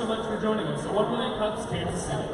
so much for joining us. 1 Million Cups, Kansas City.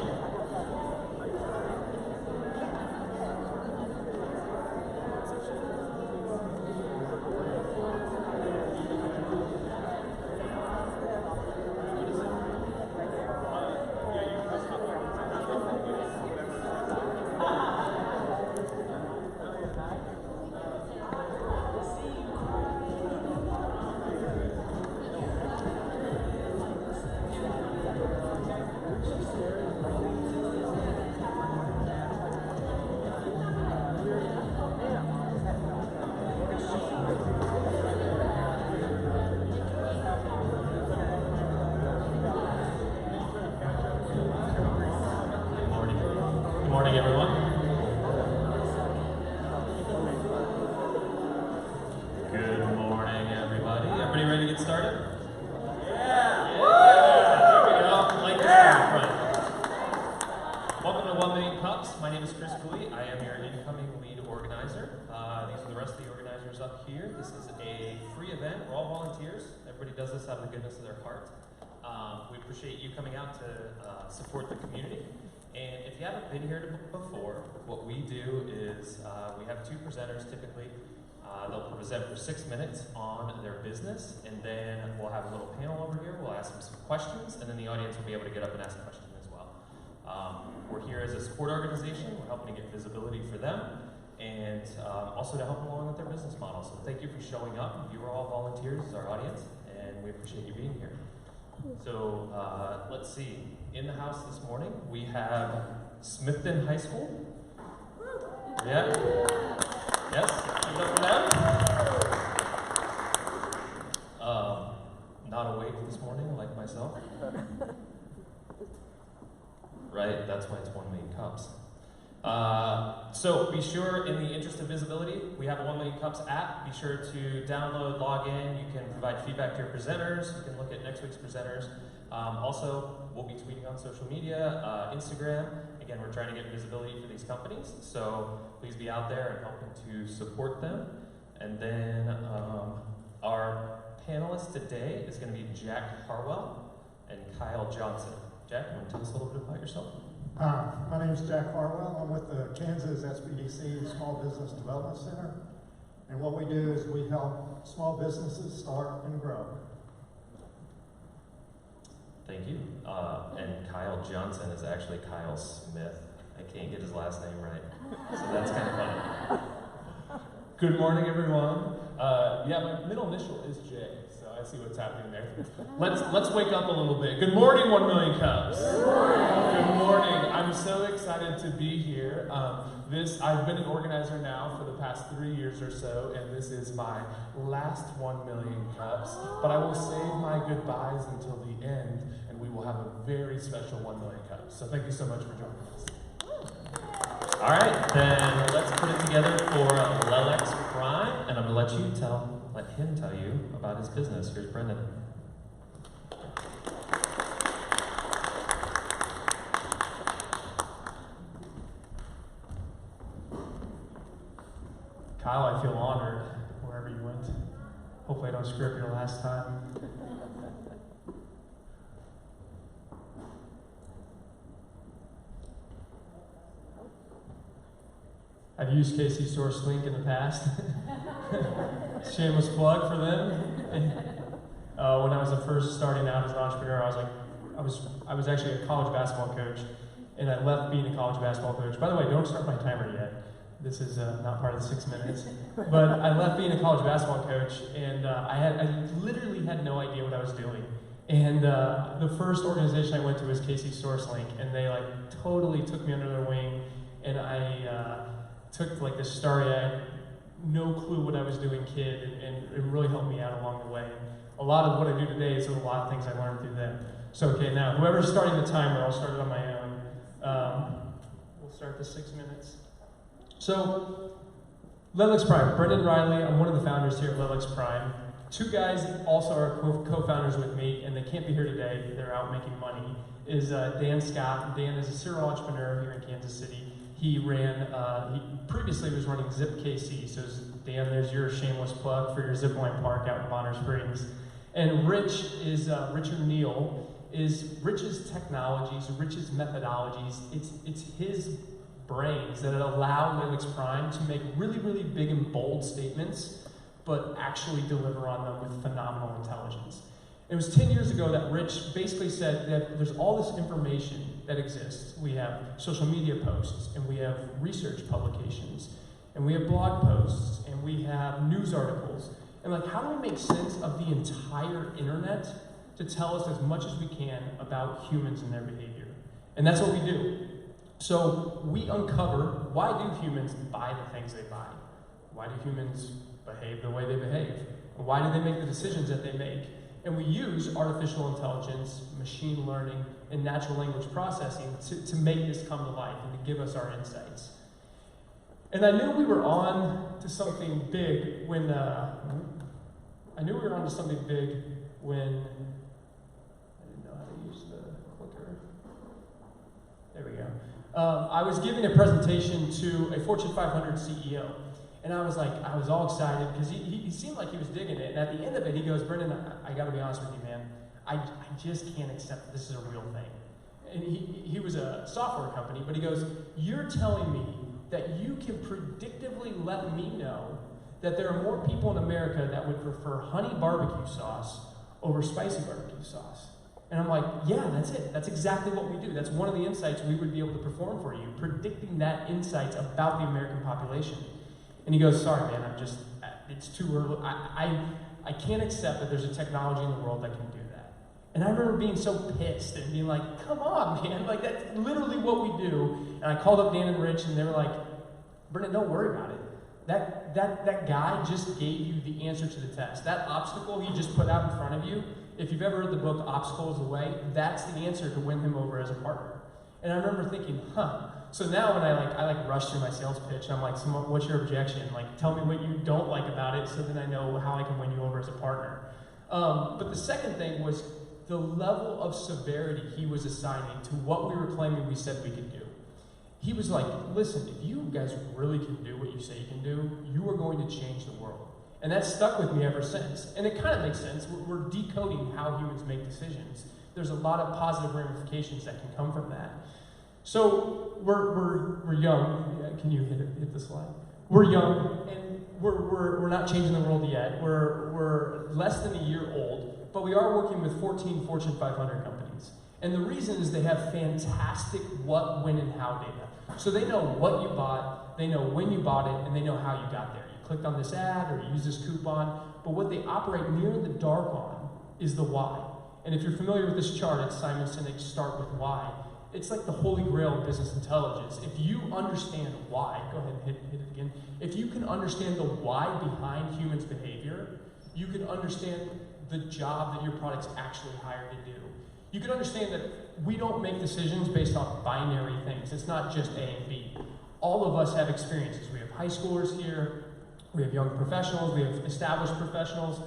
This is a free event. We're all volunteers. Everybody does this out of the goodness of their heart. We appreciate you coming out to support the community. And if you haven't been here before, what we do is we have two presenters typically. They'll present for 6 minutes on their business, and then we'll have a little panel over here. We'll ask them some questions, and then the audience will be able to get up and ask questions as well. We're here as a support organization. We're helping to get visibility for them, and also to help along with their business model. So thank you for showing up. You are all volunteers as our audience, and we appreciate you being here. So let's see. In the house this morning, we have Smithton High School. Yeah? Yes? Give it up for them. Not awake this morning like myself. Right? That's why it's 1 million cups. So be sure, in the interest of visibility, we have a 1 Million Cups app. Be sure to download, log in. You can provide feedback to your presenters. You can look at next week's presenters. Also, we'll be tweeting on social media, Instagram. Again, we're trying to get visibility for these companies, so please be out there and helping to support them. And then our panelists today is going to be Jack Harwell and Kyle Johnson. Jack, you want to tell us a little bit about yourself? My name is Jack Harwell. I'm with the Kansas SBDC Small Business Development Center. And what we do is we help small businesses start and grow. Thank you. And Kyle Johnson is actually Kyle Smith. I can't get his last name right, so that's kind of funny. Good morning, everyone. Yeah, my middle initial is J, so I see what's happening there. Let's wake up a little bit. Good morning, 1 Million Cups. Good morning. Good morning. I'm so excited to be here. I've been an organizer now for the past 3 years or so, and this is my last 1 Million Cups. But I will save my goodbyes until the end, and we will have a very special 1 Million Cups. So thank you so much for joining us. All right, then let's put it together for Lelex Prime, and I'm going to let him tell you about his business. Here's Brendan. Kyle, I feel honored wherever you went. Hopefully I don't screw up your last time. I've used KCSourcelink in the past. Shameless plug for them. When I was first starting out as an entrepreneur, I was actually a college basketball coach, and I left being a college basketball coach. By the way, don't start my timer yet. This is not part of the 6 minutes. But I left being a college basketball coach, and I literally had no idea what I was doing. And the first organization I went to was KCSourcelink, and they totally took me under their wing, and I took this starry-eyed, no clue what I was doing kid, and it really helped me out along the way. A lot of what I do today is a lot of things I learned through them. So okay, now whoever's starting the timer, I'll start it on my own. We'll start the 6 minutes. So, Lelex Prime, Brendan Riley, I'm one of the founders here at Lelex Prime. Two guys also are co-founders with me, and they can't be here today, they're out making money, is Dan Scott. Dan is a serial entrepreneur here in Kansas City. He previously was running Zip KC, so Dan, there's your shameless plug for your zipline park out in Bonner Springs. And Rich is Richard Neal. is Rich's technologies, Rich's methodologies, it's his brains that allow Lelex Prime to make really, really big and bold statements, but actually deliver on them with phenomenal intelligence. It was 10 years ago that Rich basically said that there's all this information that exists. We have social media posts, and we have research publications, and we have blog posts, and we have news articles. And like, how do we make sense of the entire internet to tell us as much as we can about humans and their behavior? And that's what we do. So we uncover, why do humans buy the things they buy? Why do humans behave the way they behave? And why do they make the decisions that they make? And we use artificial intelligence, machine learning, and natural language processing to make this come to life and to give us our insights. And I knew we were on to something big when, I didn't know how to use the clicker. There we go. I was giving a presentation to a Fortune 500 CEO. And I was all excited because he seemed like he was digging it. And at the end of it, he goes, Brendan, I got to be honest with you, man. I just can't accept that this is a real thing. And he was a software company, but he goes, you're telling me that you can predictively let me know that there are more people in America that would prefer honey barbecue sauce over spicy barbecue sauce. And I'm like, yeah, that's it. That's exactly what we do. That's one of the insights we would be able to perform for you, predicting that insights about the American population. And he goes, sorry, man, it's too early. I can't accept that there's a technology in the world that can do that. And I remember being so pissed and being like, come on, man, like that's literally what we do. And I called up Dan and Rich, and they were like, Brendan, don't worry about it. That guy just gave you the answer to the test. That obstacle he just put out in front of you, if you've ever read the book Obstacle is the Way, that's the answer to win him over as a partner. And I remember thinking, So now when I rush through my sales pitch, and I'm like, so what's your objection? Like, tell me what you don't like about it, so then I know how I can win you over as a partner. But the second thing was the level of severity he was assigning to what we were claiming we said we could do. He was like, listen, if you guys really can do what you say you can do, you are going to change the world. And that's stuck with me ever since. And it kind of makes sense. We're decoding how humans make decisions. There's a lot of positive ramifications that can come from that. So we're young. Can you hit the slide? We're young, and we're not changing the world yet. We're less than a year old, but we are working with 14 Fortune 500 companies. And the reason is they have fantastic what, when, and how data. So they know what you bought, they know when you bought it, and they know how you got there. You clicked on this ad or you used this coupon, but what they operate near in the dark on is the why. And if you're familiar with this chart, it's Simon Sinek's Start With Why. It's like the holy grail of business intelligence. If you understand why, go ahead and hit it again. If you can understand the why behind humans' behavior, you can understand the job that your product's actually hired to do. You can understand that we don't make decisions based off binary things. It's not just A and B. All of us have experiences. We have high schoolers here, we have young professionals, we have established professionals.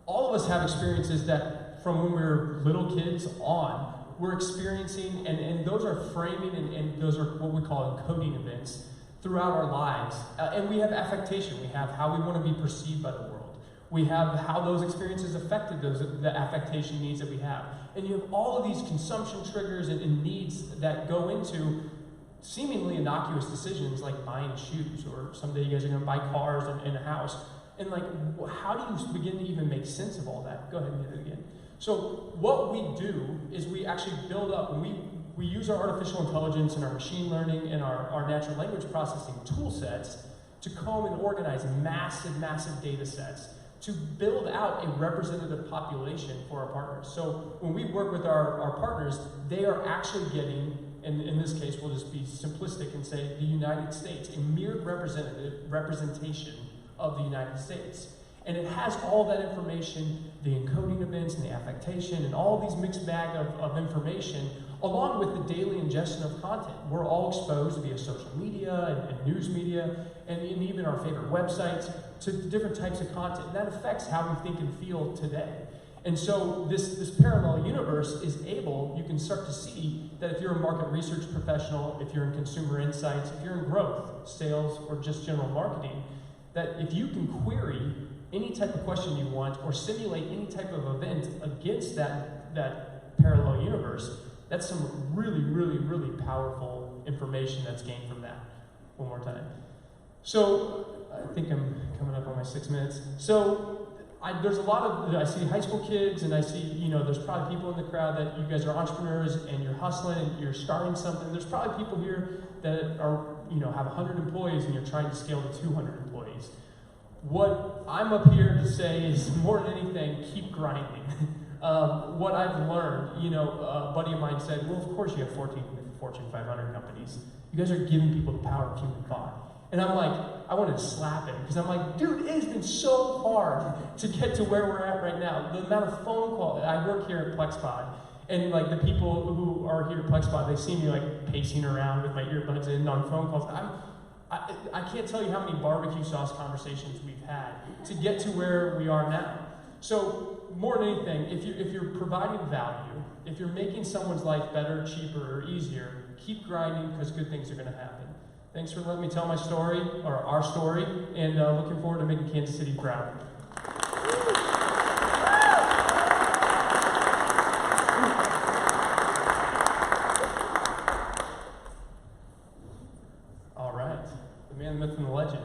All of us have experiences that from when we were little kids on, we're experiencing, and those are framing and those are what we call encoding events throughout our lives. And we have affectation. We have how we want to be perceived by the world. We have how those experiences affected the affectation needs that we have. And you have all of these consumption triggers and needs that go into seemingly innocuous decisions like buying shoes, or someday you guys are going to buy cars and a house. And like, how do you begin to even make sense of all that? Go ahead and hit it again. So what we do is we actually build up, and we use our artificial intelligence and our machine learning and our natural language processing tool sets to comb and organize massive, massive data sets to build out a representative population for our partners. So when we work with our partners, they are actually getting, and in this case, we'll just be simplistic and say the United States, a mere representation of the United States. And it has all that information, the encoding events and the affectation and all these mixed bag of information, along with the daily ingestion of content. We're all exposed via social media and news media and even our favorite websites to different types of content. And that affects how we think and feel today. And so this parallel universe is able, you can start to see that if you're a market research professional, if you're in consumer insights, if you're in growth, sales, or just general marketing, that if you can query any type of question you want or simulate any type of event against that parallel universe, that's some really, really, really powerful information that's gained from that. One more time. So, I think I'm coming up on my 6 minutes. So, there's a lot of, I see high school kids, and I see, there's probably people in the crowd that you guys are entrepreneurs, and you're hustling, and you're starting something. There's probably people here that are, have 100 employees, and you're trying to scale to 200 employees. What I'm up here to say is, more than anything, keep grinding. What I've learned, a buddy of mine said, well, of course you have 14 Fortune 500 companies. You guys are giving people the power of human thought. And I'm like, I wanted to slap him, because I'm like, dude, it has been so hard to get to where we're at right now. The amount of phone calls, I work here at PlexPod, and like the people who are here at PlexPod, they see me like pacing around with my earbuds in on phone calls. I can't tell you how many barbecue sauce conversations we've had to get to where we are now. So more than anything, if you're providing value, if you're making someone's life better, cheaper, or easier, keep grinding, because good things are going to happen. Thanks for letting me tell my story, or our story, and looking forward to making Kansas City proud. All right, the man, the myth, and the legend.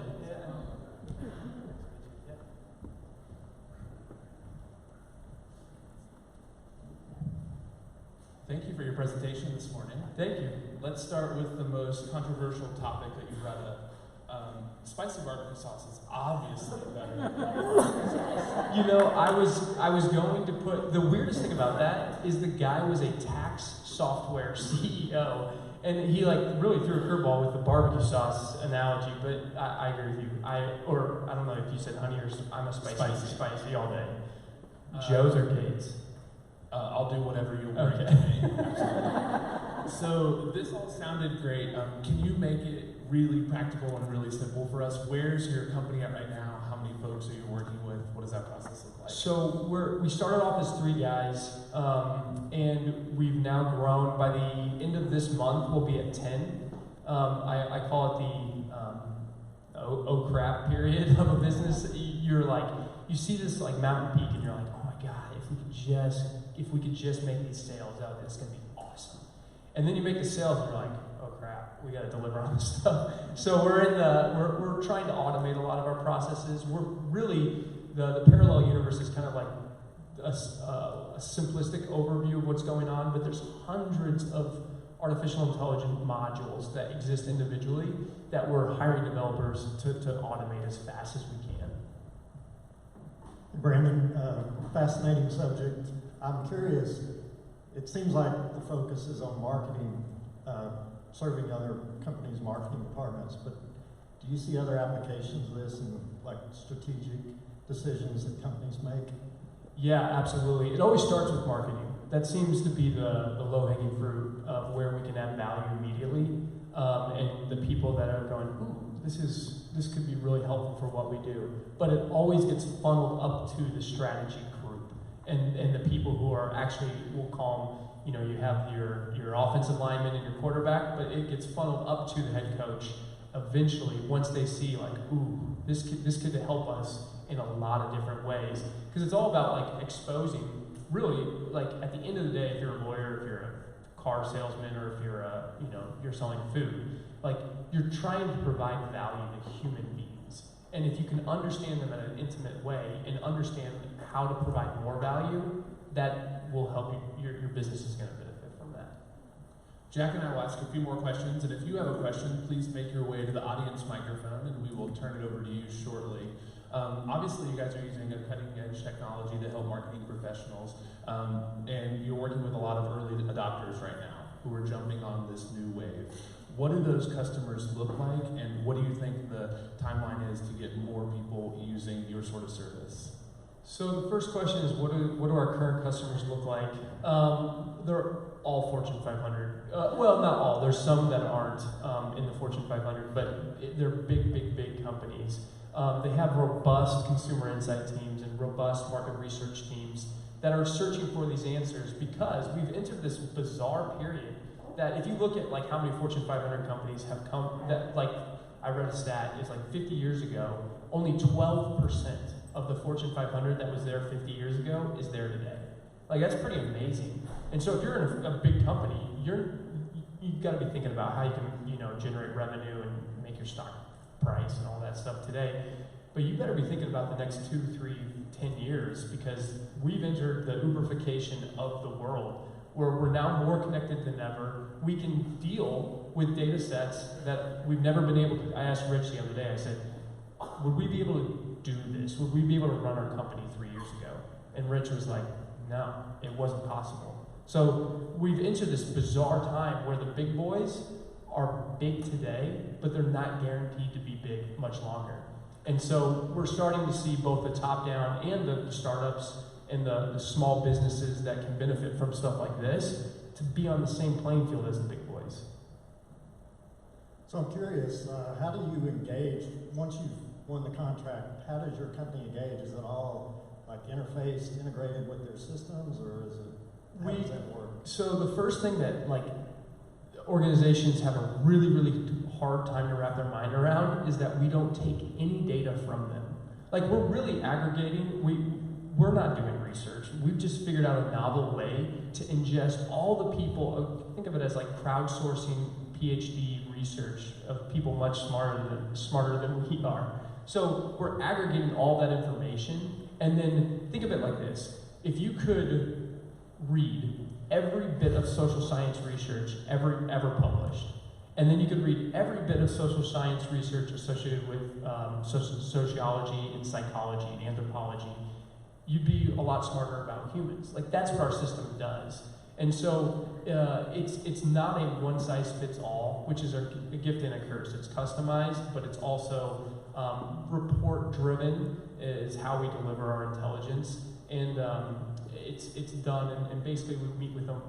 Thank you for your presentation this morning. Thank you. Let's start with the most controversial topic that you brought up. Spicy barbecue sauce is obviously better. I was going to put, the weirdest thing about that is the guy was a tax software CEO, and he really threw a curveball with the barbecue sauce analogy, but I agree with you. I don't know if you said honey or I'm a spicy all day. Joe's or Kate's? I'll do whatever you bring Okay. to me. Absolutely. So this all sounded great. Can you make it really practical and really simple for us? Where's your company at right now? How many folks are you working with? What does that process look like? So we started off as 3 guys, and we've now grown. By the end of this month, we'll be at 10. I call it the oh crap period of a business. You see this mountain peak, and you're like, oh my God, if we could just make these sales out, it's gonna be awesome. And then you make the sales, and you're like, oh crap, we gotta deliver on this stuff. So we're trying to automate a lot of our processes. We're really, the parallel universe is kind of like a simplistic overview of what's going on, but there's hundreds of artificial intelligence modules that exist individually that we're hiring developers to automate as fast as we can. Brandon, fascinating subject. I'm curious, it seems like the focus is on marketing, serving other companies' marketing departments, but do you see other applications of this in strategic decisions that companies make? Yeah, absolutely. It always starts with marketing. That seems to be the low-hanging fruit of where we can add value immediately, and the people that are going, ooh, this could be really helpful for what we do. But it always gets funneled up to the strategy group and the people who are actually, we'll call them, you have your offensive lineman and your quarterback, but it gets funneled up to the head coach eventually once they see ooh, this could help us in a lot of different ways. Because it's all about exposing, really, at the end of the day, if you're a lawyer, if you're a car salesman, or if you're you're selling food, you're trying to provide value to human beings. And if you can understand them in an intimate way and understand how to provide more value, that will help you. Your business is going to benefit from that. Jack and I will ask a few more questions, and if you have a question, please make your way to the audience microphone, and we will turn it over to you shortly. Obviously, you guys are using a cutting-edge technology to help marketing professionals, and you're working with a lot of early adopters right now who are jumping on this new wave. What do those customers look like, and what do you think the timeline is to get more people using your sort of service? So the first question is, what do our current customers look like? They're all Fortune 500. Well, not all. There's some that aren't in the Fortune 500, but they're big companies. They have robust consumer insight teams and robust market research teams that are searching for these answers, because we've entered this bizarre period that if you look at how many Fortune 500 companies have come, that I read a stat, it's 50 years ago, only 12% of the Fortune 500 that was there 50 years ago is there today. Like, that's pretty amazing. And so if you're in a big company, you've got to be thinking about how you can, generate revenue and make your stock price and all that stuff today. But you better be thinking about the next 2, 3, 10 years, because we've entered the Uberification of the world, where we're now more connected than ever. We can deal with data sets that we've never been able to. I asked Rich the other day, I said, would we be able to do this? Would we be able to run our company 3 years ago? And Rich was like, no, it wasn't possible. So we've entered this bizarre time where the big boys are big today, but they're not guaranteed to be big much longer. And so we're starting to see both the top-down and the startups and the small businesses that can benefit from stuff like this to be on the same playing field as the big boys. So I'm curious, how do you engage, once you've won the contract, how does your company engage? Is it all like interfaced, integrated with their systems, or is it, how does that work? So the first thing that organizations have a really, really hard time to wrap their mind around is that we don't take any data from them. Like, we're really aggregating, we're not doing research. We've just figured out a novel way to ingest all the people, think of it as like crowdsourcing PhD research of people much smarter than we are. So we're aggregating all that information, and then think of it like this. If you could read every bit of social science research ever published, and then you could read every bit of social science research associated with sociology and psychology and anthropology, you'd be a lot smarter about humans. Like, that's what our system does. And so it's not a one-size-fits-all, which is a gift and a curse. It's customized, but it's also report-driven is how we deliver our intelligence. And it's done, and basically we meet with them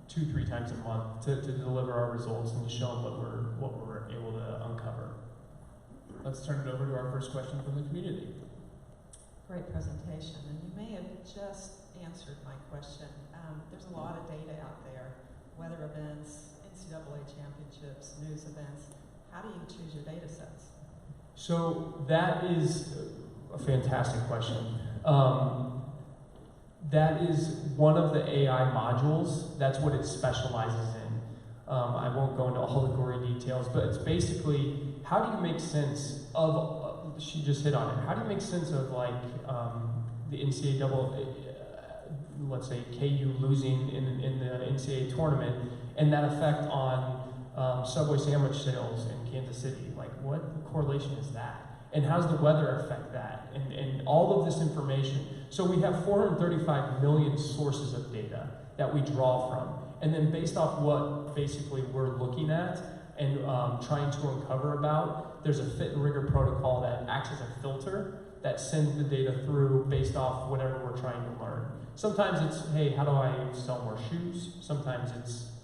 2-3 times a month to deliver our results and to show them what we're able to uncover. Let's turn it over to our first question from the community. Great presentation, and you may have just answered my question. There's a lot of data out there, weather events, NCAA championships, news events. How do you choose your data sets? So that is a fantastic question. That is one of the AI modules. That's what it specializes in. I won't go into all the gory details, but it's basically, how do you make sense of, she just hit on it, how do you make sense of the NCAA, let's say KU losing in the NCAA tournament, and that effect on Subway sandwich sales in Kansas City? Like, what correlation is that? And how's the weather affect that? And all of this information. So we have 435 million sources of data that we draw from. And then based off what basically we're looking at and trying to uncover about, there's a fit and rigor protocol that acts as a filter that sends the data through based off whatever we're trying to learn. Sometimes it's, hey, how do I sell more shoes? Sometimes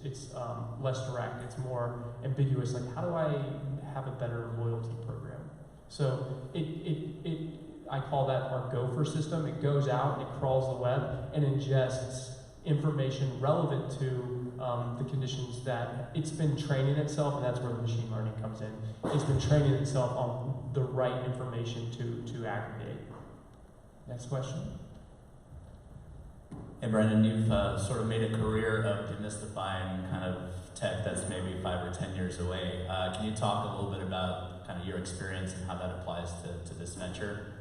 it's less direct, it's more ambiguous, like, how do I have a better loyalty program? So I call that our gopher system. It goes out, it crawls the web, and ingests information relevant to the conditions that it's been training itself, and that's where the machine learning comes in. It's been training itself on the right information to aggregate. Next question. Hey Brendan, you've sort of made a career of demystifying kind of tech that's maybe 5 or 10 years away. Can you talk a little bit about kind of your experience and how that applies to this venture?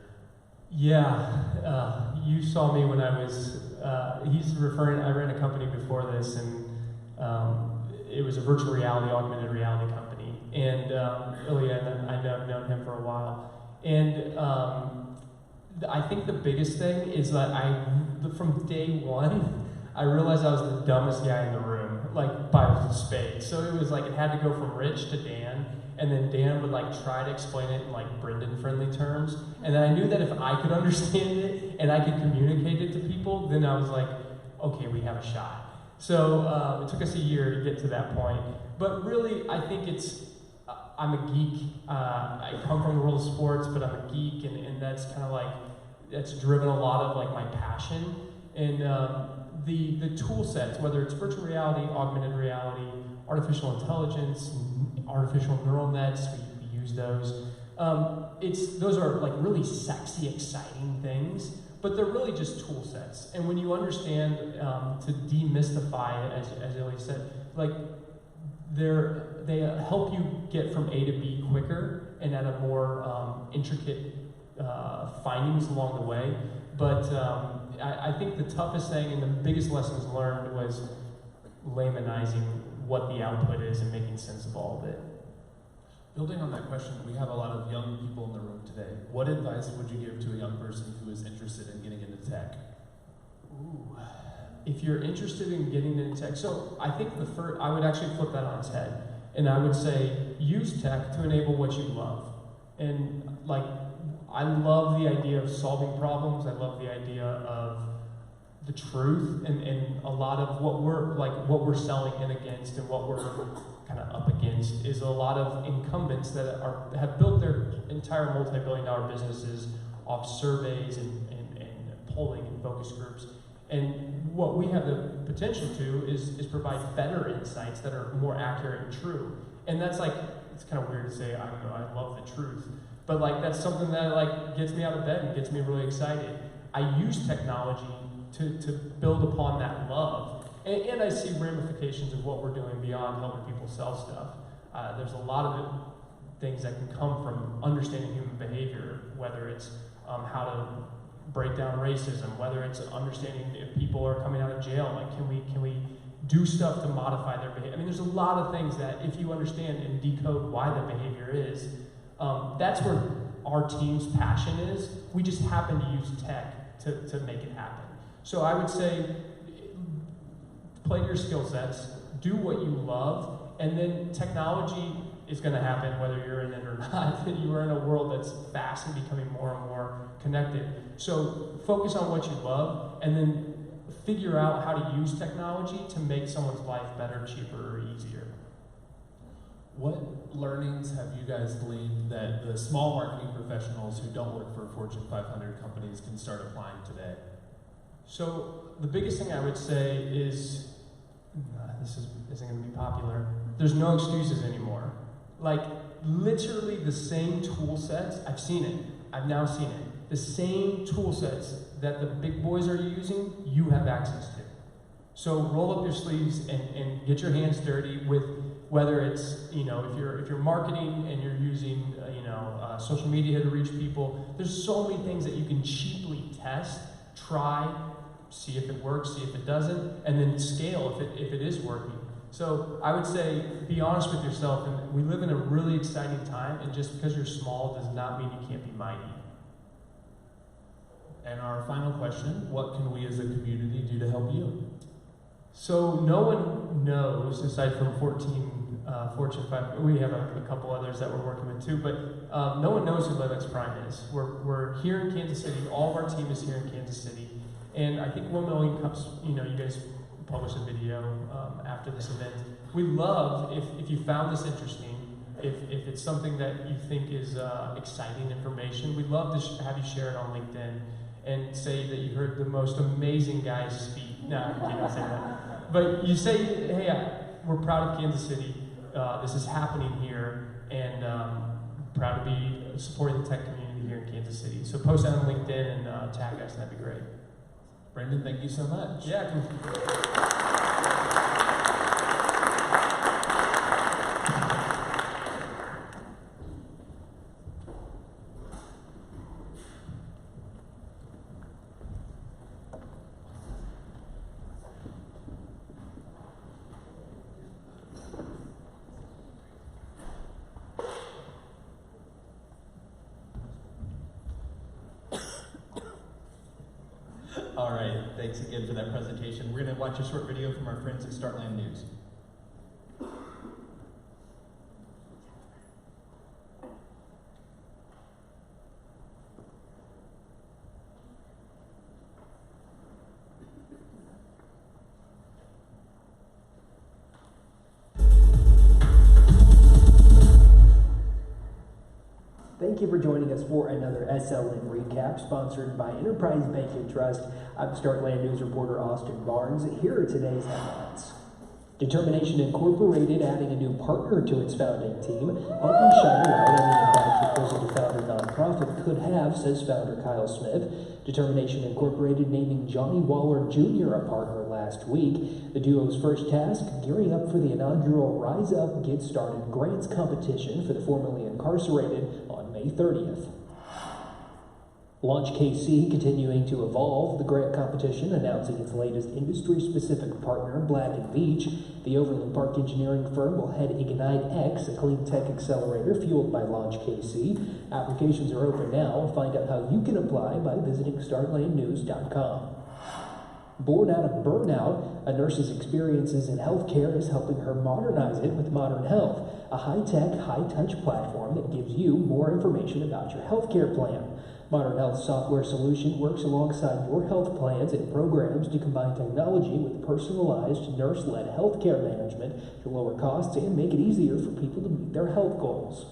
Yeah, you saw me when I was, I ran a company before this, and it was a virtual reality, augmented reality company. And Ilya, I've known him for a while. And I think the biggest thing is that from day one, I realized I was the dumbest guy in the room, like by spade. So it was like, it had to go from Rich to Dan, and then Dan would like try to explain it in like Brendan-friendly terms. And then I knew that if I could understand it and I could communicate it to people, then I was like, okay, we have a shot. So it took us a year to get to that point. But really, I think I'm a geek. I come from the world of sports, but I'm a geek, and that's kind of like, that's driven a lot of like my passion. And the tool sets, whether it's virtual reality, augmented reality, artificial intelligence, artificial neural nets, we use those. Those are like really sexy, exciting things, but they're really just tool sets. And when you understand to demystify it, as Ellie said, like they help you get from A to B quicker and at a more intricate findings along the way. But I think the toughest thing and the biggest lessons learned was laymanizing what the output is and making sense of all of it. Building on that question, we have a lot of young people in the room today. What advice would you give to a young person who is interested in getting into tech? Ooh. If you're interested in getting into tech, so I think I would actually flip that on its head. And I would say, use tech to enable what you love. And like, I love the idea of solving problems. I love the idea of the truth and a lot of what we're selling in against and what we're kind of up against is a lot of incumbents that have built their entire multi-billion-dollar businesses off surveys and polling and focus groups. And what we have the potential to is provide better insights that are more accurate and true. And that's like, it's kind of weird to say, I don't know, I love the truth. But like, that's something that like gets me out of bed and gets me really excited. I use technology to build upon that love. And I see ramifications of what we're doing beyond helping people sell stuff. There's a lot of things that can come from understanding human behavior, whether it's how to break down racism, whether it's understanding if people are coming out of jail, like can we do stuff to modify their behavior? I mean, there's a lot of things that if you understand and decode why the behavior is, that's where our team's passion is. We just happen to use tech to make it happen. So I would say, play your skill sets, do what you love, and then technology is going to happen whether you're in it or not. You are in a world that's fast and becoming more and more connected. So focus on what you love, and then figure out how to use technology to make someone's life better, cheaper, or easier. What learnings have you guys gleaned that the small marketing professionals who don't work for Fortune 500 companies can start applying today? So the biggest thing I would say is, this isn't going to be popular, there's no excuses anymore. Like, literally the same tool sets, I've seen it, I've now seen it, the same tool sets that the big boys are using, you have access to. So roll up your sleeves and get your hands dirty with whether it's, if you're marketing and you're using, social media to reach people, there's so many things that you can cheaply test, try, see if it works, see if it doesn't, and then scale if it is working. So I would say, be honest with yourself, and we live in a really exciting time, and just because you're small does not mean you can't be mighty. And our final question, what can we as a community do to help you? So no one knows, aside from Fortune 5, we have a couple others that we're working with too, but no one knows who Lelex Prime is. We're here in Kansas City, all of our team is here in Kansas City, and I think 1 million cups, you guys published a video after this event. We love, if you found this interesting, if it's something that you think is exciting information, we'd love to have you share it on LinkedIn and say that you heard the most amazing guys speak. No, I'm kidding, say that. But you say, hey, we're proud of Kansas City. This is happening here, and proud to be supporting the tech community here in Kansas City. So post that on LinkedIn and tag us, that'd be great. Brandon, thank you so much. Yeah. All right, thanks again for that presentation. We're going to watch a short video from our friends at Startland News. Thank you for joining us for another SLN recap sponsored by Enterprise Bank and Trust. I'm Startland News reporter Austin Barnes. Here are today's headlines. Determination Incorporated adding a new partner to its founding team, helping shine a light on the impact the Prison to Founder nonprofit could have, says founder Kyle Smith. Determination Incorporated naming Johnny Waller Jr. a partner last week. The duo's first task, gearing up for the inaugural Rise Up, Get Started grants competition for the formerly incarcerated on May 30th. Launch KC continuing to evolve the grant competition, announcing its latest industry-specific partner, Black & Beach. The Overland Park engineering firm will head Ignite X, a clean tech accelerator fueled by Launch KC. Applications are open now. Find out how you can apply by visiting startlandnews.com. Born out of burnout, a nurse's experiences in healthcare is helping her modernize it with Modern Health, a high-tech, high-touch platform that gives you more information about your healthcare plan. Modern Health software solution works alongside your health plans and programs to combine technology with personalized nurse-led healthcare management to lower costs and make it easier for people to meet their health goals.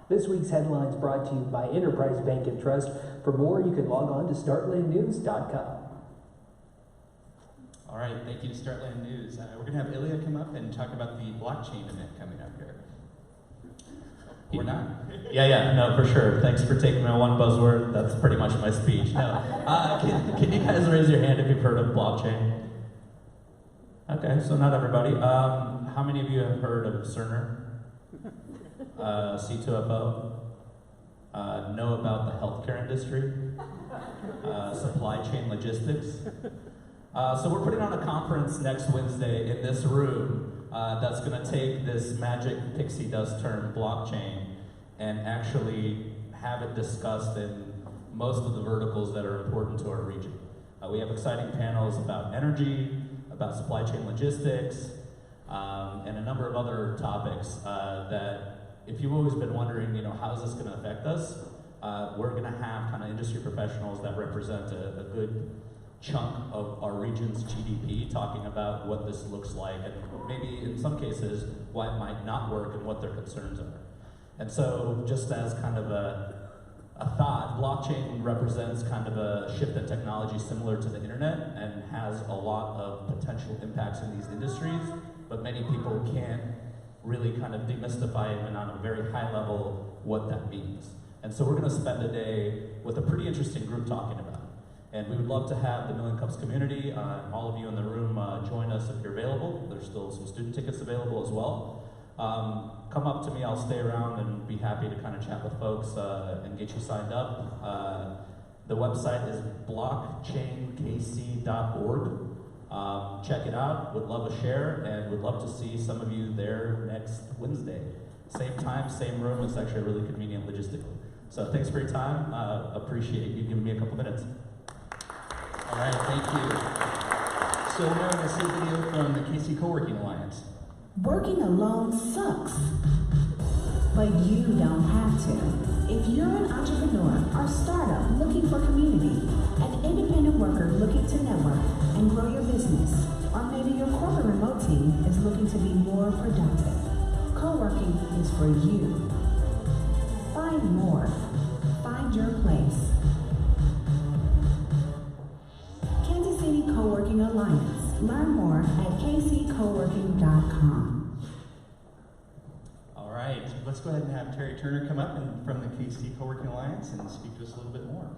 This week's headlines brought to you by Enterprise Bank and Trust. For more, you can log on to startlandnews.com. All right, thank you to Startland News. We're going to have Ilya come up and talk about the blockchain event coming up here. Or not. Yeah, no, for sure. Thanks for taking my one buzzword. That's pretty much my speech. No, can you guys raise your hand if you've heard of blockchain? Okay, so not everybody. How many of you have heard of Cerner? C2FO? Know about the healthcare industry? Supply chain logistics? So we're putting on a conference next Wednesday in this room that's going to take this magic pixie dust term, blockchain, and actually have it discussed in most of the verticals that are important to our region. We have exciting panels about energy, about supply chain logistics, and a number of other topics that if you've always been wondering, how is this going to affect us, we're going to have kind of industry professionals that represent a good chunk of our region's GDP talking about what this looks like and maybe in some cases why it might not work and what their concerns are. And so just as kind of a thought, blockchain represents kind of a shift in technology similar to the internet and has a lot of potential impacts in these industries, but many people can't really kind of demystify even on a very high level what that means. And so we're going to spend a day with a pretty interesting group talking about it. And we would love to have the Million Cups community, and all of you in the room, join us if you're available. There's still some student tickets available as well. Come up to me, I'll stay around and be happy to kind of chat with folks and get you signed up. The website is blockchainkc.org. Check it out, would love a share, and would love to see some of you there next Wednesday. Same time, same room, it's actually really convenient logistically. So thanks for your time, appreciate you giving me a couple minutes. All right, thank you. So now we're going to see a video from the KC Co-working Alliance. Working alone sucks, but you don't have to. If you're an entrepreneur or startup looking for community, an independent worker looking to network and grow your business, or maybe your corporate remote team is looking to be more productive, co-working is for you. Find more. Find your place. Kansas City Co-working Alliance. Learn more at kccoworking.com. All right, let's go ahead and have Terry Turner come up and from the KC Co-working Alliance and speak to us a little bit more.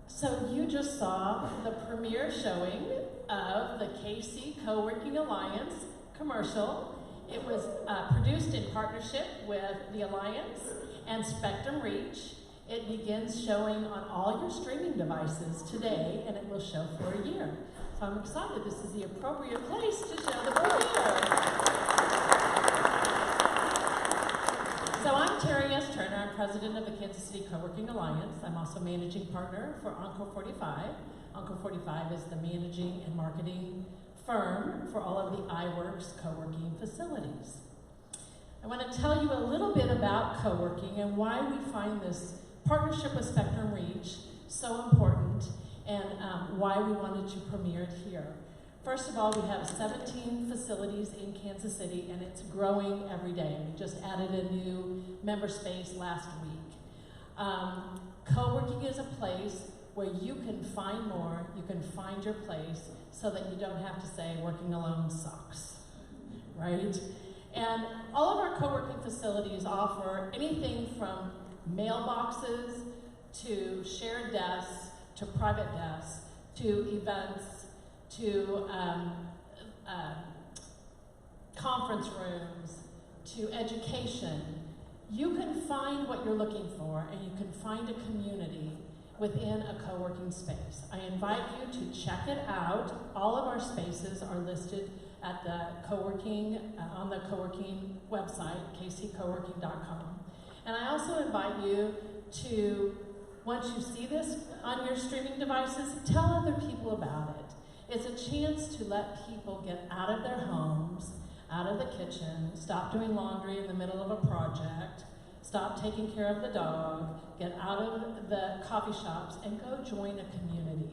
So you just saw the premiere showing of the KC Co-working Alliance commercial. It was produced in partnership with the Alliance and Spectrum Reach. It begins showing on all your streaming devices today, and it will show for a year. So I'm excited. This is the appropriate place to show the premiere. So I'm Terry S. Turner. I'm president of the Kansas City Co-working Alliance. I'm also managing partner for Encore 45. Encore 45 is the managing and marketing firm for all of the iWorks co-working facilities. I want to tell you a little bit about co-working and why we find this partnership with Spectrum Reach so important and why we wanted to premiere it here. First of all, we have 17 facilities in Kansas City and it's growing every day. We just added a new member space last week. Co-working is a place where you can find more, you can find your place, so that you don't have to say working alone sucks, right? And all of our co-working facilities offer anything from mailboxes to shared desks to private desks to events to conference rooms to education. You can find what you're looking for, and you can find a community within a co-working space. I invite you to check it out. All of our spaces are listed at the co-working, on the co-working website, kccoworking.com. And I also invite you to, once you see this on your streaming devices, tell other people about it. It's a chance to let people get out of their homes, out of the kitchen, stop doing laundry in the middle of a project, stop taking care of the dog, get out of the coffee shops, and go join a community.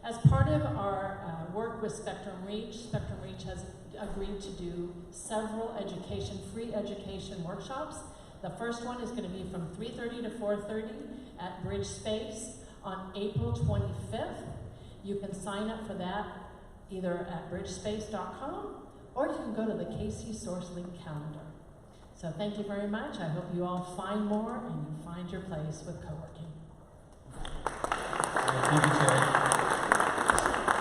As part of our work with Spectrum Reach has agreed to do several free education workshops. The first one is going to be from 3:30 to 4:30 at Bridge Space on April 25th. You can sign up for that either at bridgespace.com, or you can go to the KCSourcelink calendar. So thank you very much. I hope you all find more and you find your place with co-working. Thank you, Terry.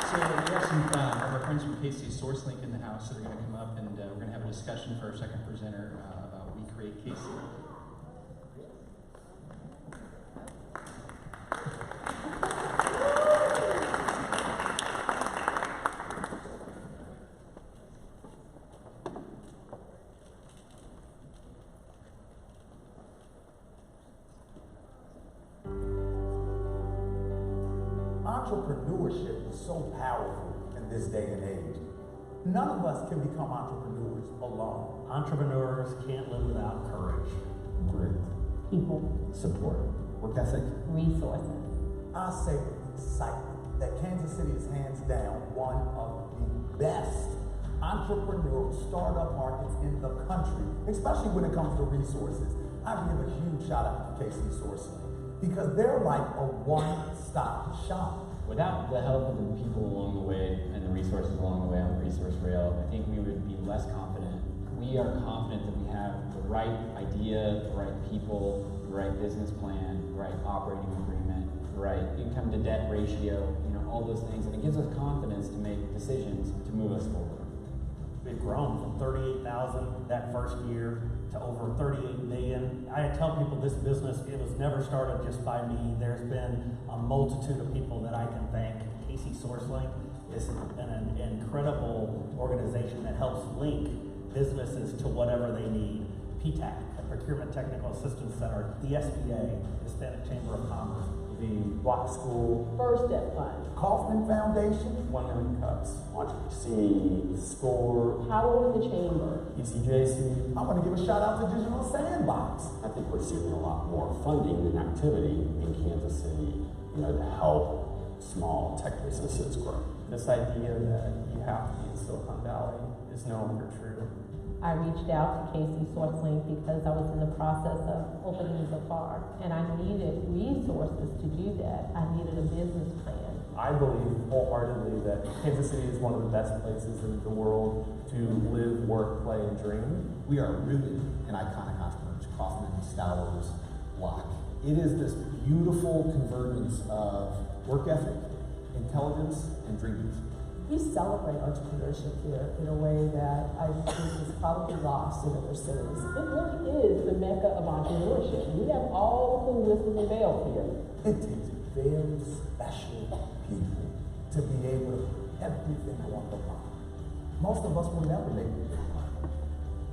So we have some of our friends from KCSourcelink in the house, so they're going to come up and we're going to have a discussion for our second presenter about We Create KC. Entrepreneurship is so powerful in this day and age. None of us can become entrepreneurs alone. Entrepreneurs can't live without courage, Grit, people, support, work ethic, resources. I say with excitement that Kansas City is hands down one of the best entrepreneurial startup markets in the country, especially when it comes to resources. I give a huge shout out to KCSourcelink because they're like a one-stop shop. Without the help of the people along the way and the resources along the way on the resource rail, I think we would be less confident. We are confident that we have the right idea, the right people, the right business plan, the right operating agreement, the right income to debt ratio, all those things. And it gives us confidence to make decisions to move us forward. We've grown from 38,000 that first year to over 38 million. I tell people this business, it was never started just by me. There's been a multitude of people that I can thank. KCSourcelink is an incredible organization that helps link businesses to whatever they need. PTAC, the Procurement Technical Assistance Center, the SBA, the Hispanic Chamber of Commerce, the Block School, First Step Fund, Kaufman Foundation, 1 Million Cups, WatchMC, SCORE, Power of the Chamber, ECJC. I want to give a shout out to Digital Sandbox. I think we're seeing a lot more funding and activity in Kansas City, to help small tech businesses grow. This idea that you have to be in Silicon Valley is no longer true. I reached out to KCSourcelink because I was in the process of opening the bar, and I needed resources to do that. I needed a business plan. I believe wholeheartedly that Kansas City is one of the best places in the world to live, work, play, and dream. We are rooted in iconic entrepreneurs, Kaufman, Stowers, Block. It is this beautiful convergence of work ethic, intelligence, and dreams. We celebrate entrepreneurship here in a way that I think is probably lost in other cities. It really is the mecca of entrepreneurship. We have all the whistles and bells here. It takes very special people to be able to put everything on the line. Most of us will never make it big money,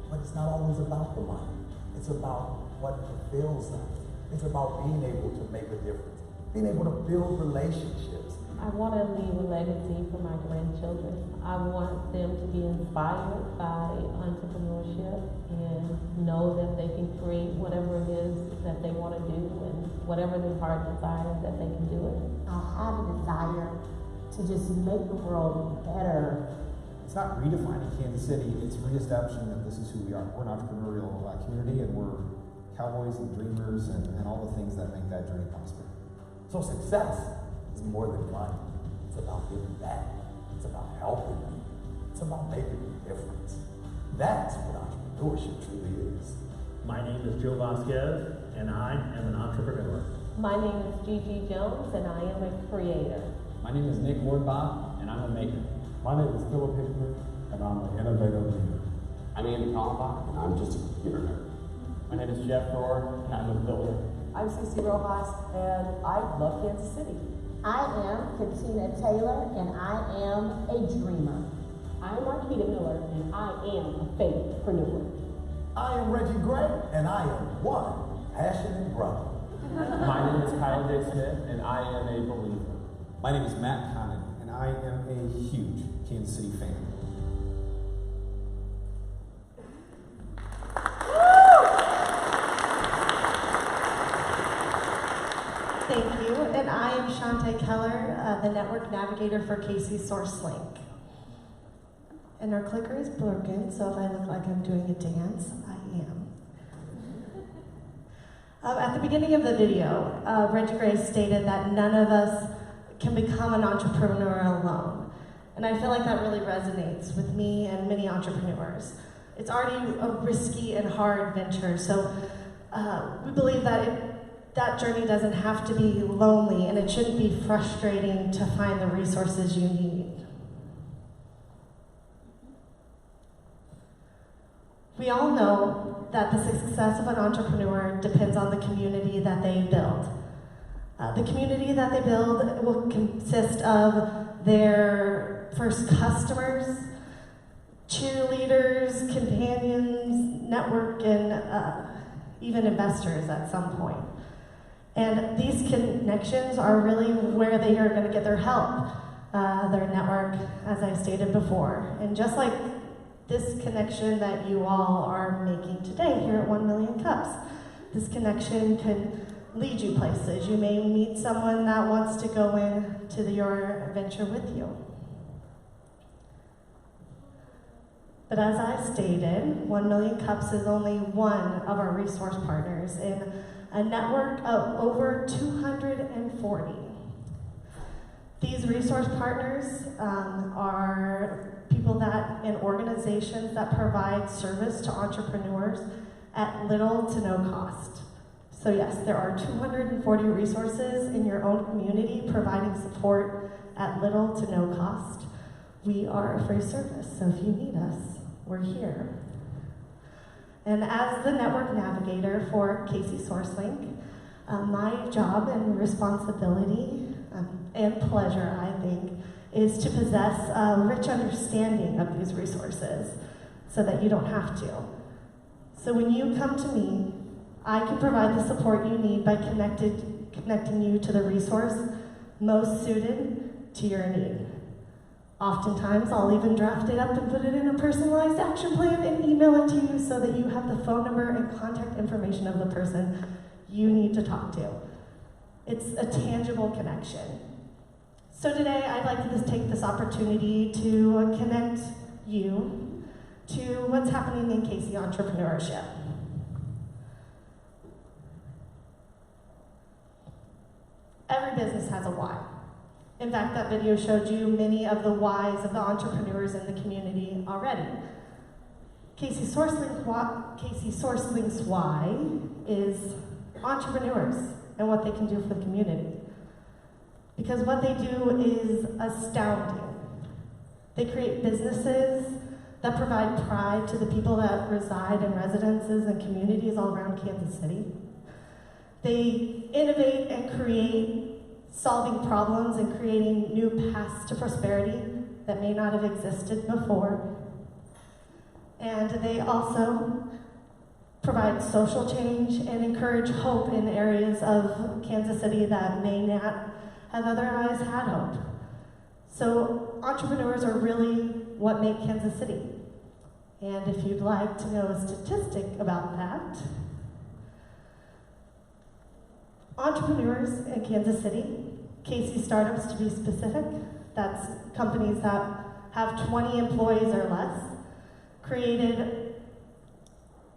but it's not always about the money. It's about what fulfills us. It's about being able to make a difference, being able to build relationships. I want to leave a legacy for my grandchildren. I want them to be inspired by entrepreneurship and know that they can create whatever it is that they want to do and whatever their heart desires that they can do it. I have a desire to just make the world better. It's not redefining Kansas City, it's reestablishing that this is who we are. We're an entrepreneurial community, and we're cowboys and dreamers and all the things that make that journey possible. So success is more than money. It's about giving back. It's about helping people. It's about making a difference. That's what entrepreneurship truly is. My name is Joe Vasquez, and I am an entrepreneur. My name is Gigi Jones, and I am a creator. My name is Nick Wardbach, and I'm a maker. My name is Philip Hickman, and I'm an innovative leader. I'm Andy Kallenbach, and I'm just a computer nerd. My name is Jeff Rohr, and I'm a builder. I'm Cece Rojas, and I love Kansas City. I am Katina Taylor, and I am a dreamer. I'm Marquita Miller, and I am a faithpreneur. I am Reggie Gray, and I am one passionate brother. My name is Kyle J. Smith, and I am a believer. My name is Matt Connon, and I am a huge Kansas City fan. Thank you, and I am Shantae Keller, the network navigator for KCSourcelink. And our clicker is broken, so if I look like I'm doing a dance, I am. At the beginning of the video, Reggie Gray stated that none of us can become an entrepreneur alone. And I feel like that really resonates with me and many entrepreneurs. It's already a risky and hard venture, so we believe that that journey doesn't have to be lonely, and it shouldn't be frustrating to find the resources you need. We all know that the success of an entrepreneur depends on the community that they build. The community that they build will consist of their first customers, cheerleaders, companions, network, and even investors at some point. And these connections are really where they are going to get their help, their network, as I stated before. And just like this connection that you all are making today here at 1 Million Cups, this connection can lead you places. You may meet someone that wants to go into your venture with you. But as I stated, 1 Million Cups is only one of our resource partners in a network of over 240. These resource partners are people that and organizations that provide service to entrepreneurs at little to no cost. So yes, there are 240 resources in your own community providing support at little to no cost. We are a free service, so if you need us, we're here. And as the network navigator for KCSourcelink, my job and responsibility and pleasure, I think, is to possess a rich understanding of these resources so that you don't have to. So when you come to me, I can provide the support you need by connecting you to the resource most suited to your need. Oftentimes, I'll even draft it up and put it in a personalized action plan and email it to you so that you have the phone number and contact information of the person you need to talk to. It's a tangible connection. So today, I'd like to just take this opportunity to connect you to what's happening in KC entrepreneurship. Every business has a why. In fact, that video showed you many of the whys of the entrepreneurs in the community already. KCSourcelink's why is entrepreneurs and what they can do for the community. Because what they do is astounding. They create businesses that provide pride to the people that reside in residences and communities all around Kansas City. They innovate and create, solving problems and creating new paths to prosperity that may not have existed before. And they also provide social change and encourage hope in areas of Kansas City that may not have otherwise had hope. So entrepreneurs are really what make Kansas City. And if you'd like to know a statistic about that, entrepreneurs in Kansas City, KC Startups to be specific, that's companies that have 20 employees or less, created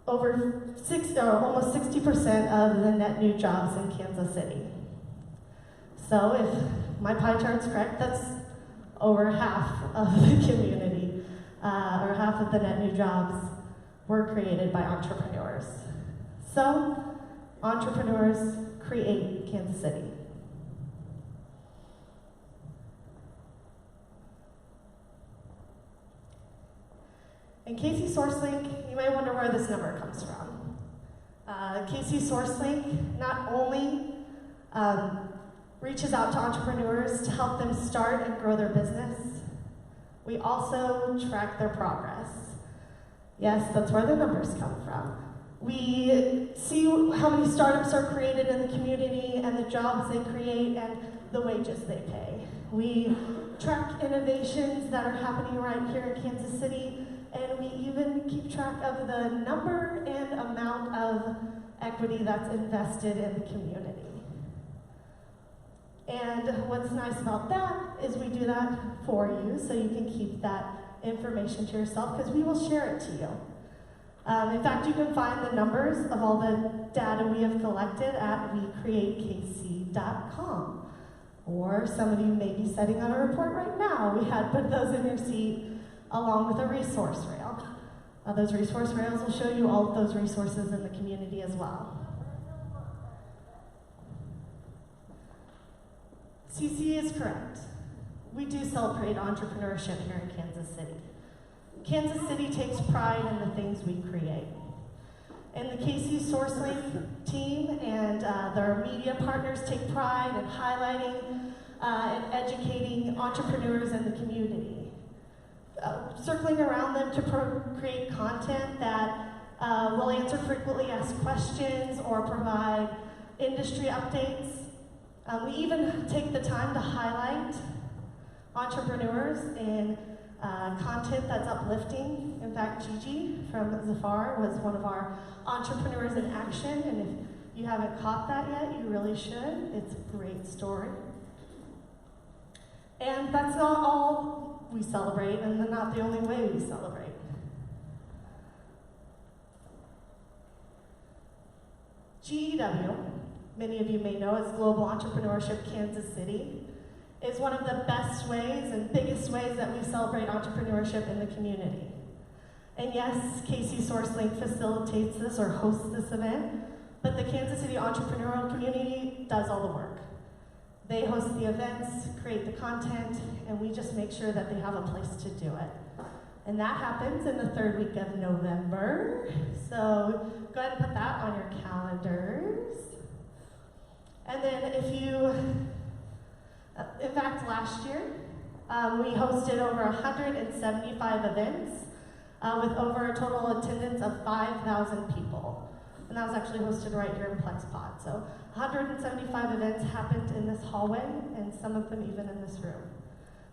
almost 60% of the net new jobs in Kansas City. So if my pie chart's correct, that's over half of the community, or half of the net new jobs were created by entrepreneurs. So, entrepreneurs create Kansas City. And KCSourcelink, you may wonder where this number comes from. KCSourcelink not only reaches out to entrepreneurs to help them start and grow their business, we also track their progress. Yes, that's where the numbers come from. We see how many startups are created in the community and the jobs they create and the wages they pay. We track innovations that are happening right here in Kansas City, and we even keep track of the number and amount of equity that's invested in the community. And what's nice about that is we do that for you, so you can keep that information to yourself, because we will share it to you. In fact, you can find the numbers of all the data we have collected at wecreatekc.com. Or some of you may be setting on a report right now. We had put those in your seat along with a resource rail. Those resource rails will show you all of those resources in the community as well. CC is correct. We do celebrate entrepreneurship here in Kansas City. Kansas City takes pride in the things we create. And the KCSourcelink team and their media partners take pride in highlighting and educating entrepreneurs in the community. Circling around them to create content that will answer frequently asked questions or provide industry updates. We even take the time to highlight entrepreneurs in content that's uplifting. In fact, Gigi from Zafar was one of our entrepreneurs in action, and if you haven't caught that yet, you really should. It's a great story. And that's not all we celebrate, and not the only way we celebrate. GEW, many of you may know as Global Entrepreneurship Kansas City, is one of the best ways and biggest ways that we celebrate entrepreneurship in the community. And yes, KCSourcelink facilitates this or hosts this event, but the Kansas City entrepreneurial community does all the work. They host the events, create the content, and we just make sure that they have a place to do it. And that happens in the third week of November. So go ahead and put that on your calendars. And then if you, in fact, last year, we hosted over 175 events with over a total attendance of 5,000 people. And that was actually hosted right here in PlexPod. So 175 events happened in this hallway, and some of them even in this room.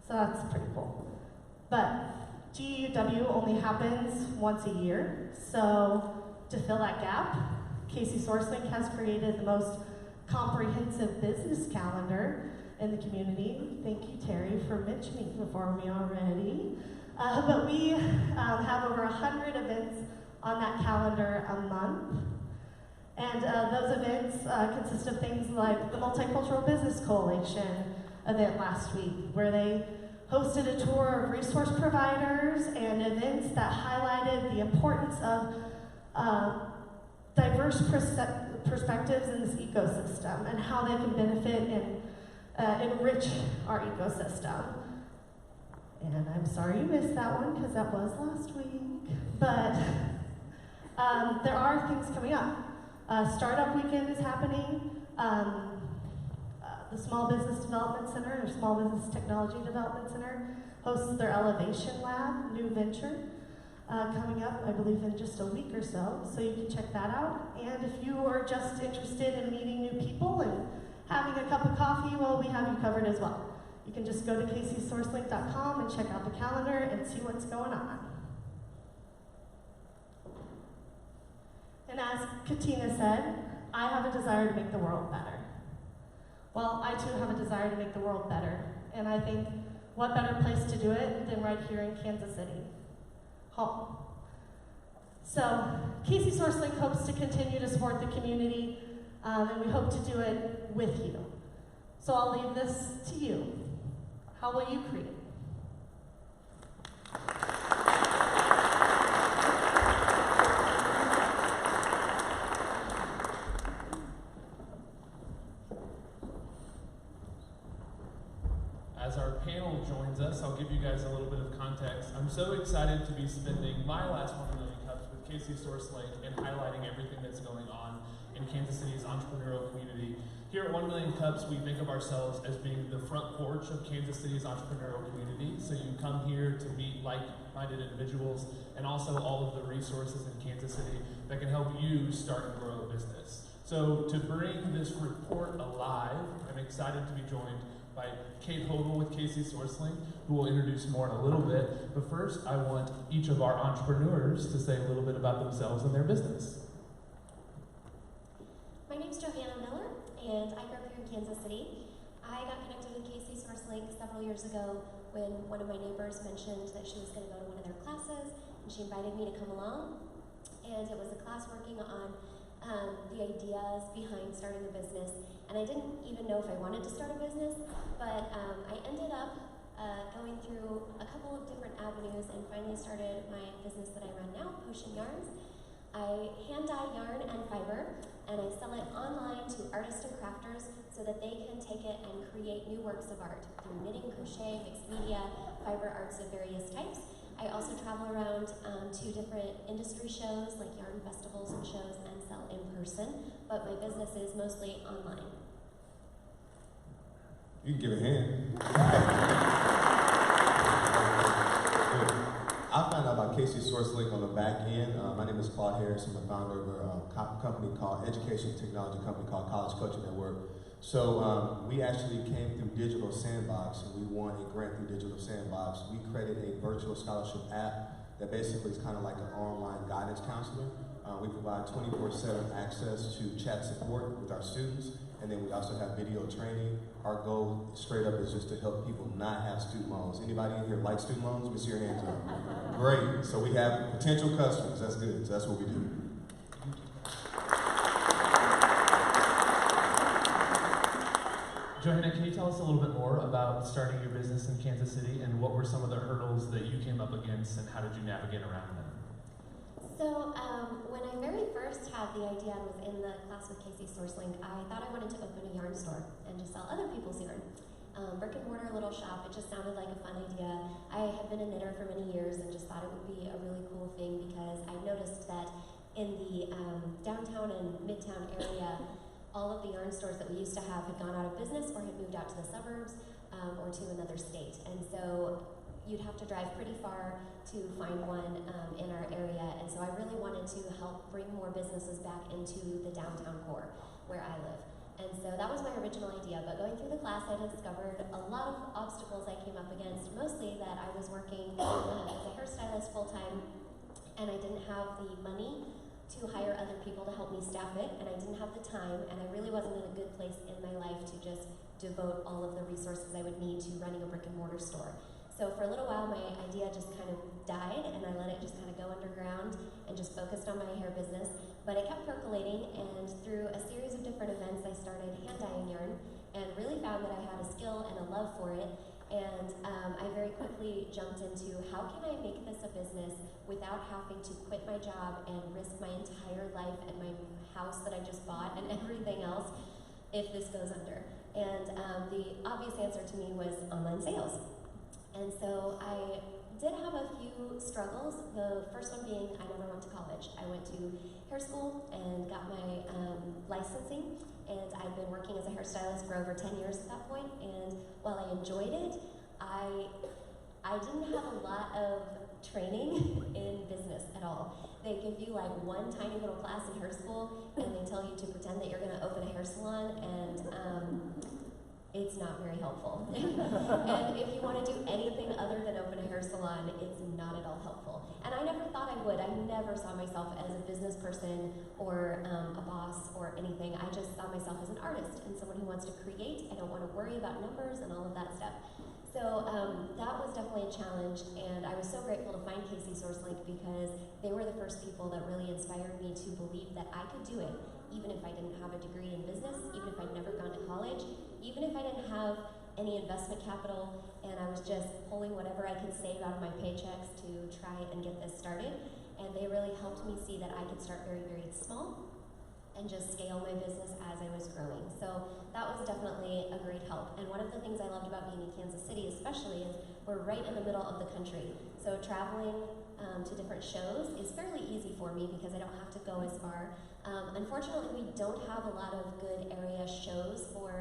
So that's pretty cool. But GUW only happens once a year. So to fill that gap, KCSourcelink has created the most comprehensive business calendar in the community. Thank you, Terry, for mentioning it before me already. But we have over 100 events on that calendar a month. And those events consist of things like the Multicultural Business Coalition event last week, where they hosted a tour of resource providers and events that highlighted the importance of diverse perspectives in this ecosystem and how they can benefit and enrich our ecosystem. And I'm sorry you missed that one, because that was last week. But there are things coming up. Startup Weekend is happening. The Small Business Development Center, or Small Business Technology Development Center, hosts their Elevation Lab, new venture, coming up, I believe, in just a week or so. So you can check that out. And if you are just interested in meeting new people and having a cup of coffee, well, we have you covered as well. You can just go to kcsourcelink.com and check out the calendar and see what's going on. And as Katina said, I have a desire to make the world better. Well, I too have a desire to make the world better. And I think what better place to do it than right here in Kansas City, home. So KCSourcelink hopes to continue to support the community, and we hope to do it with you. So I'll leave this to you. How will you create? As our panel joins us, I'll give you guys a little bit of context. I'm so excited to be spending my last 1 million cups with KCSourcelink and highlighting everything that's going on in Kansas City's entrepreneurial community. Here at 1 Million Cups, we think of ourselves as being the front porch of Kansas City's entrepreneurial community. So you come here to meet like-minded individuals and also all of the resources in Kansas City that can help you start and grow a business. So to bring this report alive, I'm excited to be joined by Kate Hogle with KCSourcelink, who will introduce more in a little bit. But first, I want each of our entrepreneurs to say a little bit about themselves and their business. My name's Johanna Miller, and I grew up here in Kansas City. I got connected with KCSourcelink several years ago when one of my neighbors mentioned that she was going to go to one of their classes, and she invited me to come along. And it was a class working on the ideas behind starting a business. And I didn't even know if I wanted to start a business, but I ended up going through a couple of different avenues and finally started my business that I run now, Potion Yarns. I hand dye yarn and fiber, and I sell it online to artists and crafters so that they can take it and create new works of art through knitting, crochet, mixed media, fiber arts of various types. I also travel around to different industry shows like yarn festivals and shows and sell in person, but my business is mostly online. You can give a hand. I found out about KCSourcelink on the back end. My name is Claude Harris. I'm the founder of a company called education technology company called College Coaching Network. So we actually came through Digital Sandbox, and we won a grant through Digital Sandbox. We created a virtual scholarship app that basically is kind of like an online guidance counselor. We provide 24/7 access to chat support with our students, and then we also have video training. Our goal, straight up, is just to help people not have student loans. Anybody in here like student loans? Let me see your hands up. Great. So we have potential customers. That's good. So that's what we do. Johanna, can you tell us a little bit more about starting your business in Kansas City and what were some of the hurdles that you came up against and how did you navigate around them? So when I very first had the idea and was in the class with KCSourcelink, I thought I wanted to open a yarn store and just sell other people's yarn. Brick and mortar little shop, it just sounded like a fun idea. I had been a knitter for many years and just thought it would be a really cool thing because I noticed that in the downtown and midtown area, all of the yarn stores that we used to have had gone out of business or had moved out to the suburbs or to another state. And so you'd have to drive pretty far to find one in our area. And so I really wanted to help bring more businesses back into the downtown core where I live. And so that was my original idea. But going through the class, I discovered a lot of obstacles I came up against, mostly that I was working as a hairstylist full-time, and I didn't have the money to hire other people to help me staff it, and I didn't have the time, and I really wasn't in a good place in my life to just devote all of the resources I would need to running a brick and mortar store. So for a little while, my idea just kind of died, and I let it just kind of go underground and just focused on my hair business. But it kept percolating, and through a series of different events, I started hand dyeing yarn and really found that I had a skill and a love for it. And I very quickly jumped into how can I make this a business without having to quit my job and risk my entire life and my house that I just bought and everything else if this goes under. And the obvious answer to me was online sales. And so I did have a few struggles. The first one being I never went to college. I went to hair school and got my licensing, and I'd been working as a hairstylist for over 10 years at that point. And while I enjoyed it, I didn't have a lot of training in business at all. They give you like one tiny little class in hair school, and they tell you to pretend that you're going to open a hair salon, and it's not very helpful. And if you want to do anything other than open a hair salon, it's not at all helpful. And I never thought I would. I never saw myself as a business person or a boss or anything. I just saw myself as an artist and someone who wants to create. I don't want to worry about numbers and all of that stuff. So that was definitely a challenge, and I was so grateful to find KCSourcelink because they were the first people that really inspired me to believe that I could do it, even if I didn't have a degree in business, even if I'd never gone to college, even if I didn't have any investment capital, and I was just pulling whatever I could save out of my paychecks to try and get this started. And they really helped me see that I could start very, very small and just scale my business as I was growing. So that was definitely a great help. And one of the things I loved about being in Kansas City especially is we're right in the middle of the country. So traveling to different shows is fairly easy for me because I don't have to go as far. Unfortunately, we don't have a lot of good area shows for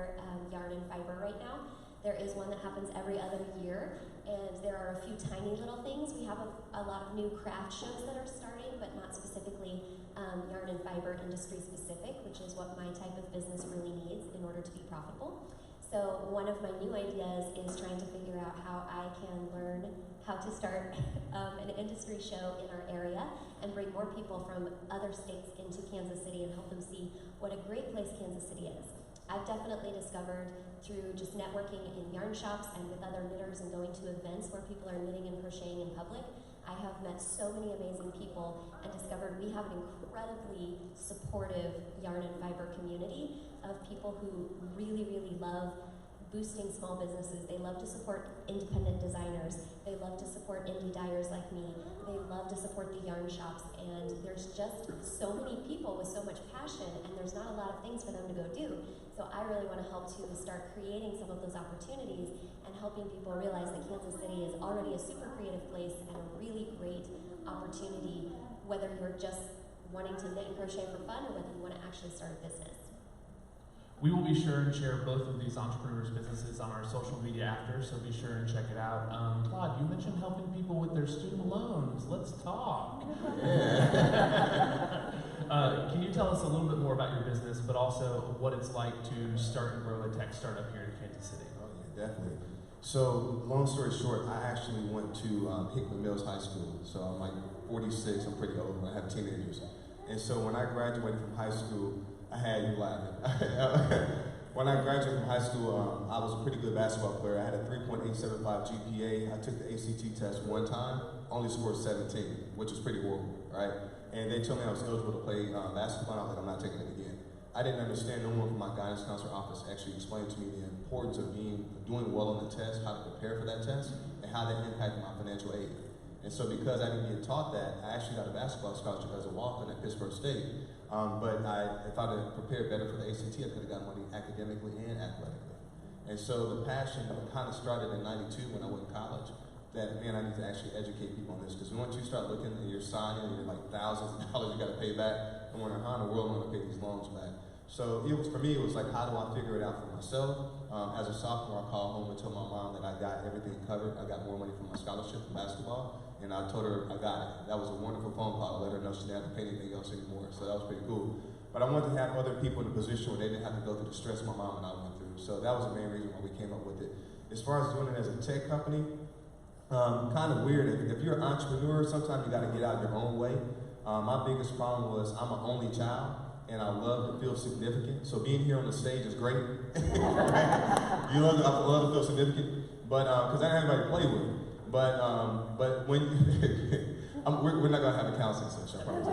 yarn and fiber right now. There is one that happens every other year, and there are a few tiny little things. We have a lot of new craft shows that are starting, but not specifically yarn and fiber industry specific, which is what my type of business really needs in order to be profitable. So one of my new ideas is trying to figure out how I can learn how to start an industry show in our area and bring more people from other states into Kansas City and help them see what a great place Kansas City is. I've definitely discovered through just networking in yarn shops and with other knitters and going to events where people are knitting and crocheting in public, I have met so many amazing people and discovered we have an incredibly supportive yarn and fiber community of people who really, really love boosting small businesses. They love to support independent designers. They love to support indie dyers like me. They love to support the yarn shops. And there's just so many people with so much passion, and there's not a lot of things for them to go do. So I really want to help to start creating some of those opportunities and helping people realize that Kansas City is already a super creative place and a really great opportunity, whether you're just wanting to knit and crochet for fun or whether you want to actually start a business. We will be sure and share both of these entrepreneurs' businesses on our social media after, so be sure and check it out. Claude, you mentioned helping people with their student loans. Let's talk. Can you tell us a little bit more about your business, but also what it's like to start and grow a tech startup here in Kansas City? Oh yeah, definitely. So, long story short, I actually went to Hickman Mills High School. So I'm like 46, I'm pretty old, I have teenagers. And so when I graduated from high school, I had you laughing. When I graduated from high school, I was a pretty good basketball player. I had a 3.875 GPA. I took the ACT test one time, only scored 17, which is pretty horrible, right? And they told me I was eligible to play basketball. I was like, I'm not taking it again. I didn't understand, no one from my guidance counselor office actually explained to me the importance of doing well on the test, how to prepare for that test, and how that impacted my financial aid. And so because I didn't get taught that, I actually got a basketball scholarship as a walk-on at Pittsburgh State. But if I'd have prepared better for the ACT, I could have got money academically and athletically. And so the passion kind of started in '92 when I went to college, that, man, I need to actually educate people on this. Because once you start looking and you're signing and you're like thousands of dollars you got to pay back, I'm wondering how in the world am I going to pay these loans back? So for me, it was like, how do I figure it out for myself? As a sophomore, I called home and told my mom that I got everything covered. I got more money from my scholarship from basketball. And I told her I got it. That was a wonderful phone call. I let her know she didn't have to pay anything else anymore. So that was pretty cool. But I wanted to have other people in a position where they didn't have to go through the stress my mom and I went through. So that was the main reason why we came up with it. As far as doing it as a tech company, kind of weird. If you're an entrepreneur, sometimes you got to get out your own way. My biggest problem was I'm an only child, and I love to feel significant. So being here on the stage is great. I love to feel significant, but because I didn't have anybody to play with. But when we're not gonna have a counseling session, I promise.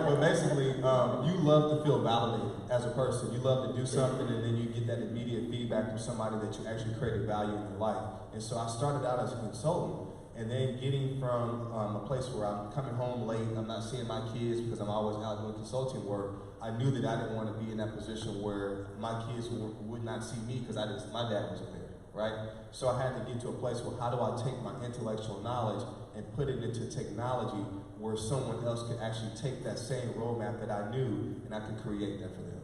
But basically, you love to feel validated as a person. You love to do something, and then you get that immediate feedback from somebody that you actually created value in their life. And so I started out as a consultant, and then getting from a place where I'm coming home late, I'm not seeing my kids because I'm always out doing consulting work. I knew that I didn't want to be in that position where my kids would not see me because my dad wasn't there. Right? So I had to get to a place where how do I take my intellectual knowledge and put it into technology where someone else could actually take that same roadmap that I knew and I could create that for them.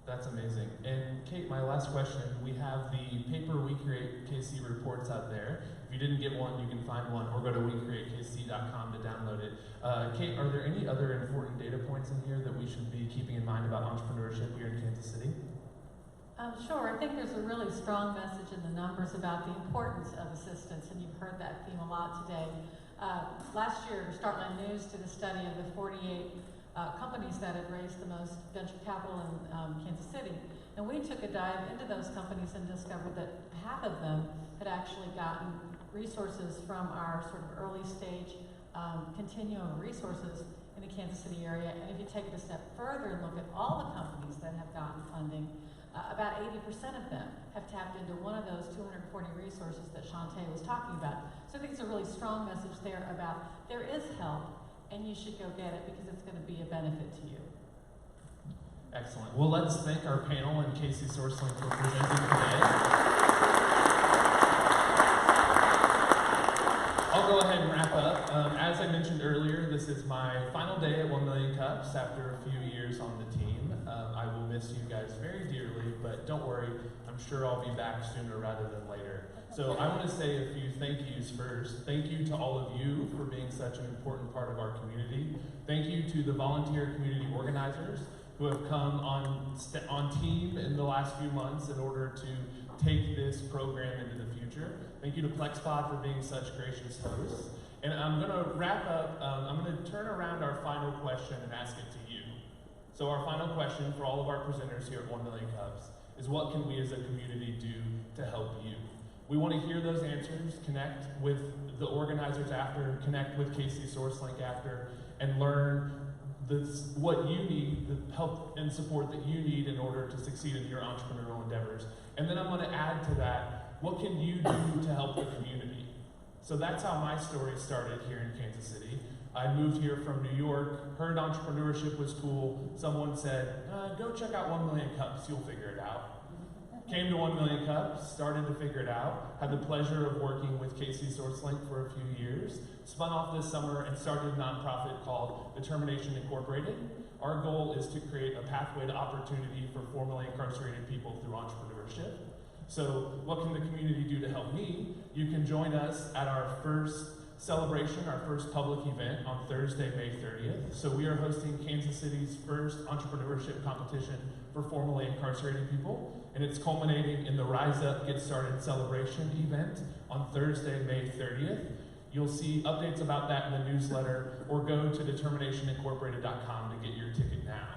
That's amazing. And Kate, my last question, we have the paper We Create KC reports out there. If you didn't get one, you can find one or go to WeCreateKC.com to download it. Kate, are there any other important data points in here that we should be keeping in mind about entrepreneurship here in Kansas City? Sure. I think there's a really strong message in the numbers about the importance of assistance, and you've heard that theme a lot today. Last year, Startline News did a study of the 48 companies that had raised the most venture capital in Kansas City, and we took a dive into those companies and discovered that half of them had actually gotten resources from our sort of early stage continuum of resources in the Kansas City area. And if you take it a step further and look at all the companies that have gotten funding, About 80% of them have tapped into one of those 240 resources that Shantae was talking about. So I think it's a really strong message there about there is help, and you should go get it because it's going to be a benefit to you. Excellent. Well, let's thank our panel and KCSourcelink for presenting today. I'll go ahead and wrap up. As I mentioned earlier, this is my final day at 1 Million Cups after a few years on the team. I will miss you guys very dearly, but don't worry, I'm sure I'll be back sooner rather than later. So I want to say a few thank yous first. Thank you to all of you for being such an important part of our community. Thank you to the volunteer community organizers who have come on team in the last few months in order to take this program into the future. Thank you to PlexPod for being such gracious hosts. And I'm going to wrap up, I'm going to turn around our final question and ask it to you. So our final question for all of our presenters here at 1 Million Cups is, what can we as a community do to help you? We want to hear those answers, connect with the organizers after, connect with KCSourcelink after, and learn what you need, the help and support that you need in order to succeed in your entrepreneurial endeavors. And then I'm going to add to that, what can you do to help the community? So that's how my story started here in Kansas City. I moved here from New York, heard entrepreneurship was cool. Someone said, go check out 1 Million Cups, you'll figure it out. Came to 1 Million Cups, started to figure it out, had the pleasure of working with KCSourcelink for a few years, spun off this summer and started a nonprofit called Determination Incorporated. Our goal is to create a pathway to opportunity for formerly incarcerated people through entrepreneurship. So what can the community do to help me? You can join us at our first celebration, our first public event on Thursday, May 30th. So we are hosting Kansas City's first entrepreneurship competition for formerly incarcerated people. And it's culminating in the Rise Up, Get Started celebration event on Thursday, May 30th. You'll see updates about that in the newsletter, or go to determinationincorporated.com to get your ticket now.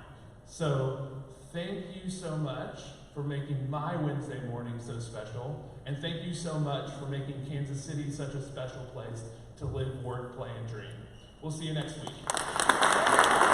So thank you so much for making my Wednesday morning so special. And thank you so much for making Kansas City such a special place to live, work, play, and dream. We'll see you next week.